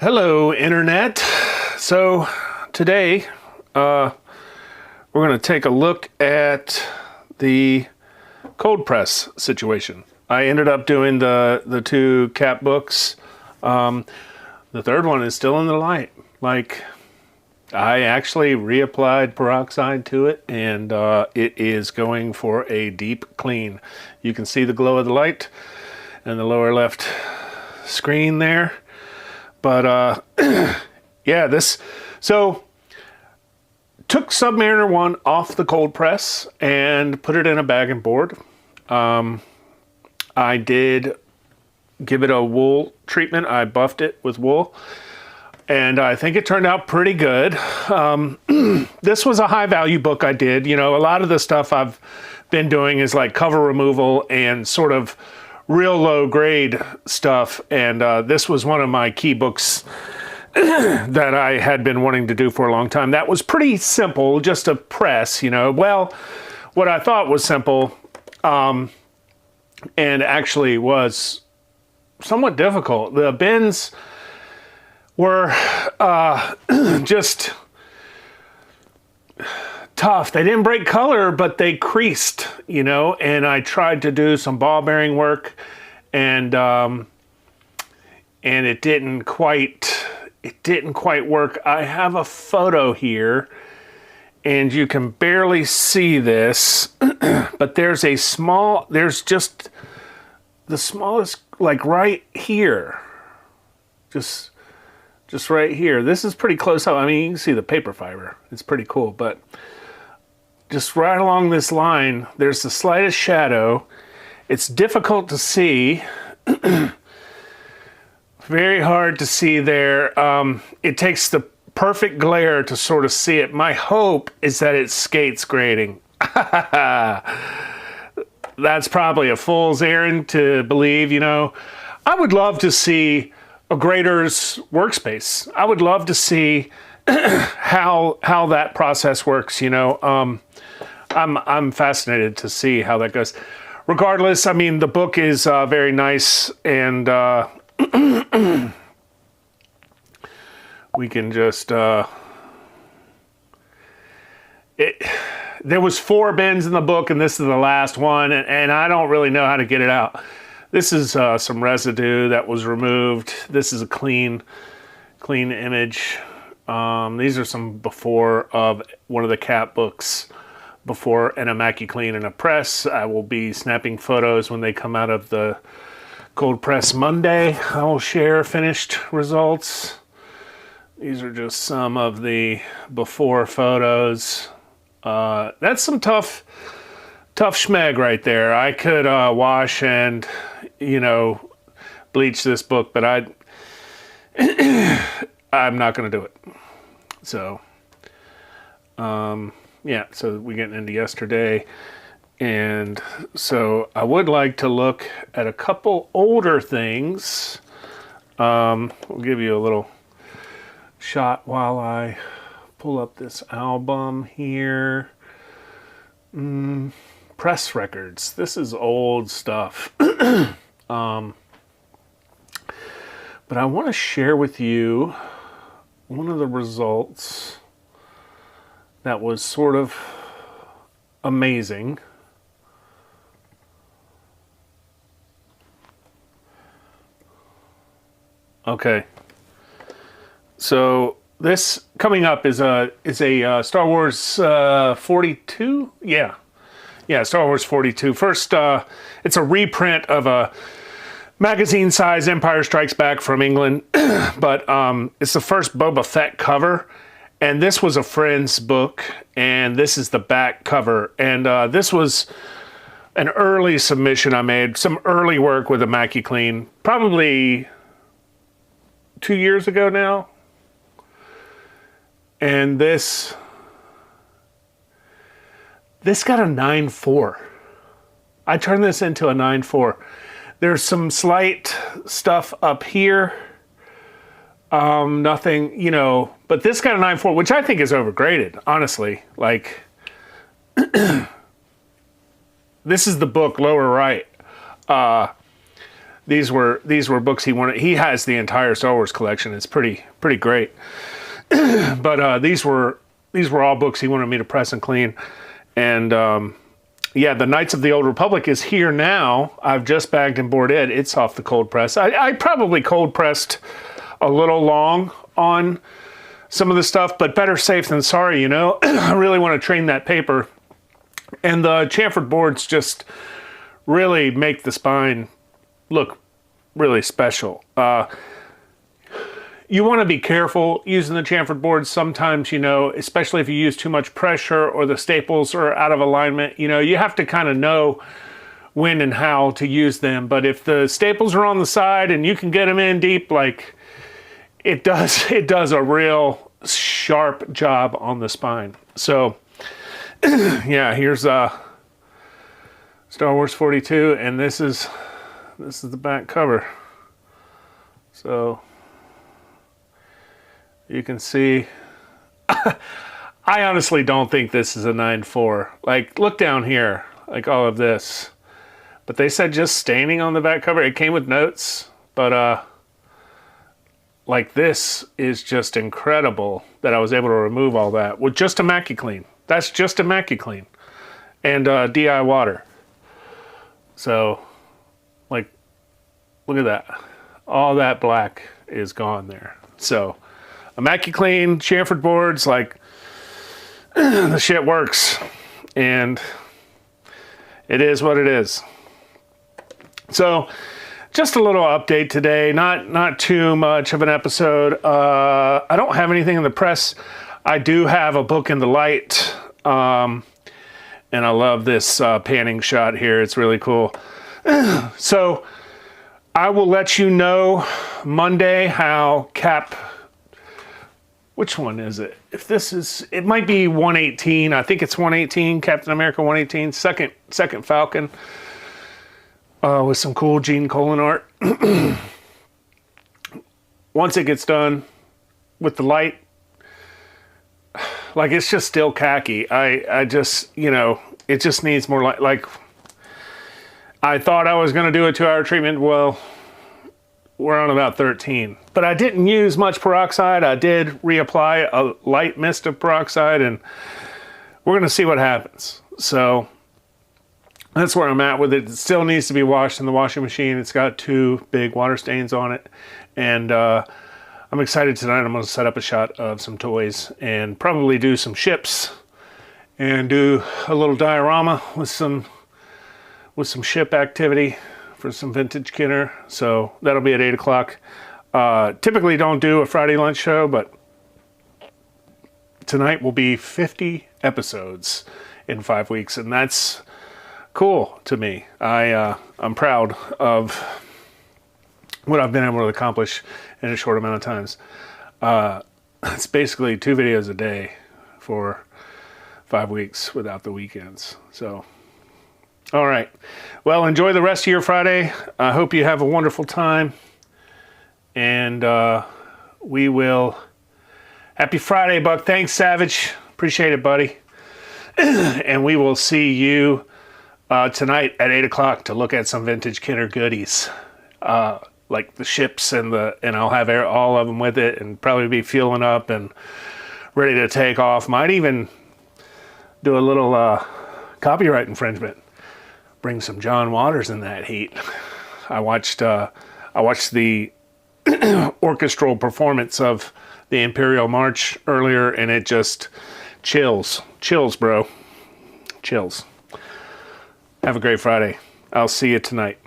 Hello, Internet. So today we're going to take a look at the cold press situation. I ended up doing the two cat books. The third one is still in the light. Like, I actually reapplied peroxide to it, and it is going for a deep clean. You can see the glow of the light in the lower left screen there. But yeah, so took Submariner 1 off the cold press and put it in a bag and board. I did give it a wool treatment. I buffed it with wool, and I think it turned out pretty good. This was a high value book I did. You know, a lot of the stuff I've been doing is like cover removal and sort of real low grade stuff, and this was one of my key books that I had been wanting to do for a long time. That was pretty simple, just a press, you know. Well, what I thought was simple, and actually was somewhat difficult. The bends were just tough. They didn't break color, but they creased, you know, and I tried to do some ball bearing work, and it didn't quite work. I have a photo here, and you can barely see this, but there's just the smallest, like right here, just right here. This is pretty close up. I mean, you can see the paper fiber. It's pretty cool, but just right along this line, there's the slightest shadow. It's difficult to see. Very hard to see there. It takes the perfect glare to sort of see it. My hope is that it skates grading. That's probably a fool's errand to believe, you know. I would love to see a grader's workspace. I would love to see how that process works, you know. I'm fascinated to see how that goes. Regardless, I mean, the book is very nice, and we can just there was 4 bends in the book, and this is the last one, and I don't really know how to get it out. This is some residue that was removed. This is a clean image. These are some before of one of the cat books, before in a Mackie Clean in a press. I will be snapping photos when they come out of the cold press Monday. I will share finished results. These are just some of the before photos. That's some tough schmeg right there. I could wash and, you know, bleach this book, but I'm not going to do it. So, yeah, so we're getting into yesterday. And so I would like to look at a couple older things. We'll give you a little shot while I pull up this album here. Press records. This is old stuff. But I want to share with you one of the results that was sort of amazing. Okay, so this coming up is a Star Wars 42. Yeah, Star Wars 42. First, it's a reprint of a magazine-size Empire Strikes Back from England, but it's the first Boba Fett cover. And this was a friend's book, and this is the back cover. And this was an early submission I made, some early work with a Mackie Clean, probably 2 years ago now. And this got a 9.4. I turned this into a 9.4. There's some slight stuff up here. Nothing, you know, but this got a 9.4, which I think is overgraded, honestly. Like, this is the book, lower right. these were books he wanted. He has the entire Star Wars collection. It's pretty great. But these were all books he wanted me to press and clean. And yeah, the Knights of the Old Republic is here now. I've just bagged and boarded it. It's off the cold press. I probably cold pressed a little long on some of the stuff, but better safe than sorry, you know. I really want to train that paper. And the chamfered boards just really make the spine look really special. You want to be careful using the chamfered boards. Sometimes, you know, especially if you use too much pressure or the staples are out of alignment, you know, you have to kind of know when and how to use them. But if the staples are on the side and you can get them in deep, like it does a real sharp job on the spine. So yeah, here's Star Wars 42, and this is the back cover. So you can see, I honestly don't think this is a 9.4. Like, look down here, like all of this. But they said just staining on the back cover. It came with notes, but like this is just incredible that I was able to remove all that with just a MacuClean. That's just a MacuClean and DI water. So, like, look at that. All that black is gone there. So, a MacuClean, chamfered boards, like, the shit works. And it is what it is. So, just a little update today. Not too much of an episode. I don't have anything in the press. I do have a book in the light. And I love this panning shot here. It's really cool. So, I will let you know Monday how Cap... Which one is it? If this is, it might be 118. I think it's 118, Captain America 118, second Falcon, with some cool Gene Colan art. Once it gets done with the light, like it's just still khaki. I just, you know, it just needs more light. Like I thought I was going to do a 2-hour treatment. Well, we're on about 13, but I didn't use much peroxide. I did reapply a light mist of peroxide, and we're going to see what happens. So that's where I'm at with it. It still needs to be washed in the washing machine. It's got 2 big water stains on it, and I'm excited tonight. I'm going to set up a shot of some toys and probably do some ships and do a little diorama with some ship activity for some vintage Kenner. So that'll be at 8 o'clock. Typically don't do a Friday lunch show, but tonight will be 50 episodes in 5 weeks, and that's cool to me. I'm proud of what I've been able to accomplish in a short amount of times. It's basically 2 videos a day for 5 weeks without the weekends. So all right. Well, enjoy the rest of your Friday. I hope you have a wonderful time. And we will... Happy Friday, Buck. Thanks, Savage. Appreciate it, buddy. And we will see you tonight at 8 o'clock to look at some vintage Kenner goodies. Like the ships and I'll have all of them with it and probably be fueling up and ready to take off. Might even do a little copyright infringement. Bring some John Waters in that heat. I watched the orchestral performance of the Imperial March earlier, and it just chills, bro, chills. Have a great Friday. I'll see you tonight.